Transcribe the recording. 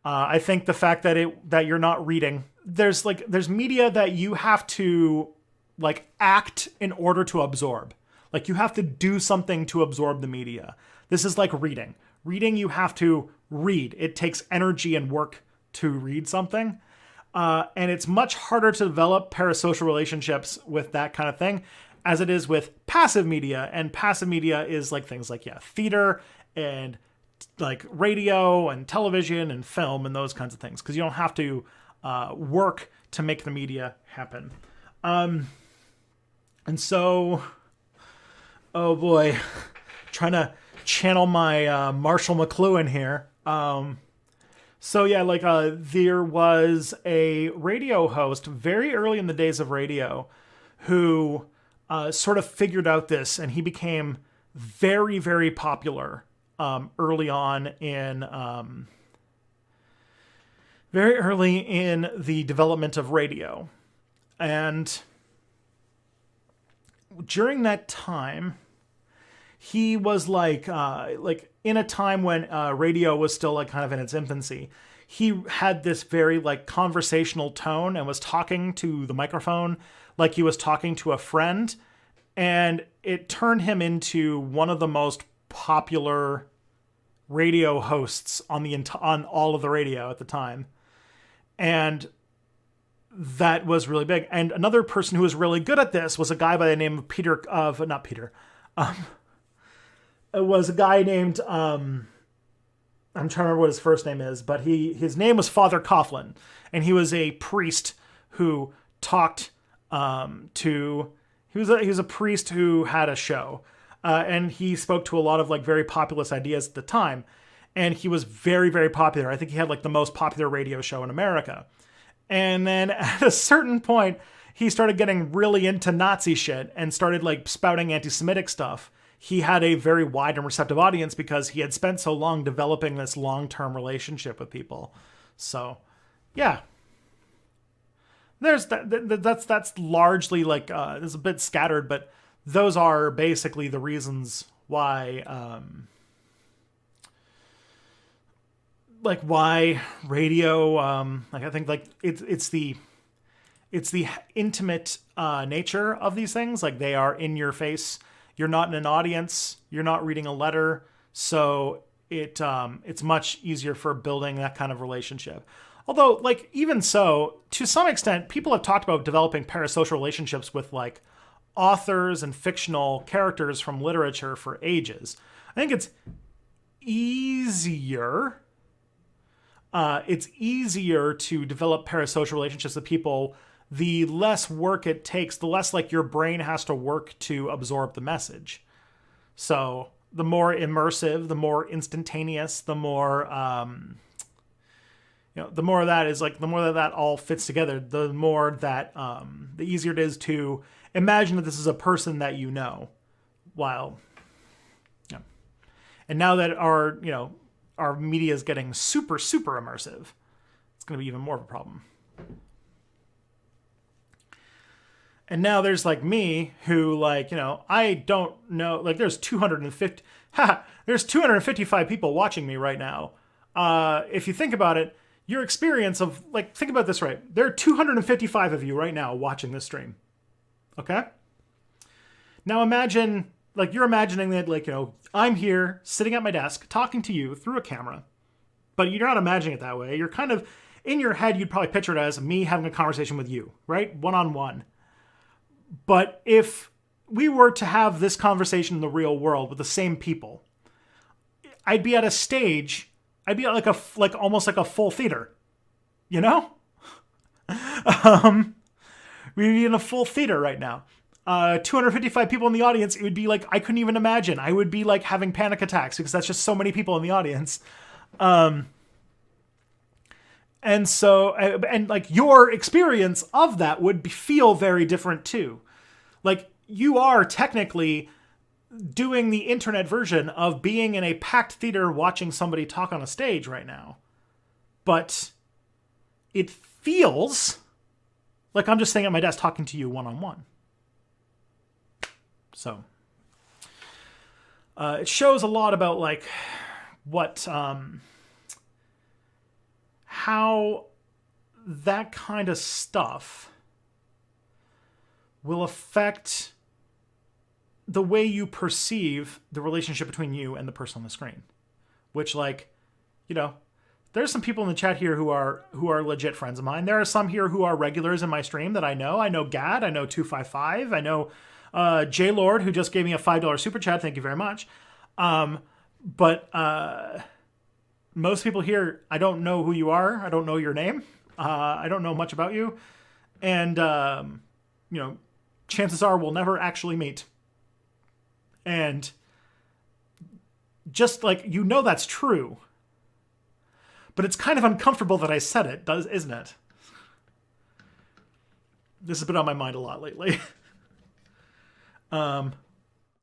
I think the fact that you're not reading, there's media that you have to like act in order to absorb. Like you have to do something to absorb the media. This is like reading. Reading, you have to read. It takes energy and work to read something. And it's much harder to develop parasocial relationships with that kind of thing as it is with passive media. And passive media is like things like, theater and like radio and television and film and those kinds of things. Because you don't have to work to make the media happen. And so, oh boy, trying to channel my Marshall McLuhan here. There was a radio host very early in the days of radio who sort of figured out this, and he became very, very popular early in the development of radio. And during that time, he was like in a time when radio was still like kind of in its infancy. He had this very like conversational tone and was talking to the microphone like he was talking to a friend, and it turned him into one of the most popular radio hosts on all of the radio at the time. And that was really big. And another person who was really good at this was a guy by the name of it was a guy named, I'm trying to remember what his first name is, but his name was Father Coughlin, and he was a priest who talked he was a priest who had a show, and he spoke to a lot of like very populist ideas at the time, and he was very, very popular. I think he had like the most popular radio show in America. And then at a certain point, he started getting really into Nazi shit and started like spouting anti-Semitic stuff. He had a very wide and receptive audience because he had spent so long developing this long-term relationship with people. So, yeah. There's that's largely like, it's a bit scattered, but those are basically the reasons why, why radio, I think like it's the intimate nature of these things. Like they are in your face. You're not in an audience. You're not reading a letter. So it's much easier for building that kind of relationship. Although, like, even so, to some extent, people have talked about developing parasocial relationships with like authors and fictional characters from literature for ages. I think it's easier. It's easier to develop parasocial relationships with people. The less work it takes, the less like your brain has to work to absorb the message. So the more immersive, the more instantaneous, the more, the more that is like, the more that all fits together, the more that, the easier it is to imagine that this is a person that you know. And now that our media is getting super, super immersive, it's going to be even more of a problem. And now there's like me who like, I don't know, like there's 255 people watching me right now. If you think about it, your experience of like, think about this, right? There are 255 of you right now watching this stream. Okay. Now imagine like, you're imagining that like, I'm here sitting at my desk talking to you through a camera, but you're not imagining it that way. You're kind of in your head. You'd probably picture it as me having a conversation with you, right? One-on-one. But if we were to have this conversation in the real world with the same people, I'd be at a stage. I'd be at like almost like a full theater, We'd be in a full theater right now. 255 people in the audience. It would be like, I couldn't even imagine. I would be like having panic attacks because that's just so many people in the audience. And so, and like your experience of that would feel very different too. Like you are technically doing the internet version of being in a packed theater watching somebody talk on a stage right now. But it feels like I'm just sitting at my desk talking to you one-on-one. So it shows a lot about like what how that kind of stuff will affect the way you perceive the relationship between you and the person on the screen. Which, like, you know, there's some people in the chat here who are legit friends of mine. There are some here who are regulars in my stream that I know. I know Gad. I know 255. I know J Lord, who just gave me a $5 super chat. Thank you very much. But most people here, I don't know who you are. I don't know your name. I don't know much about you. And, you know, chances are we'll never actually meet. And just like, you know, that's true. But it's kind of uncomfortable that I said it, isn't it? This has been on my mind a lot lately.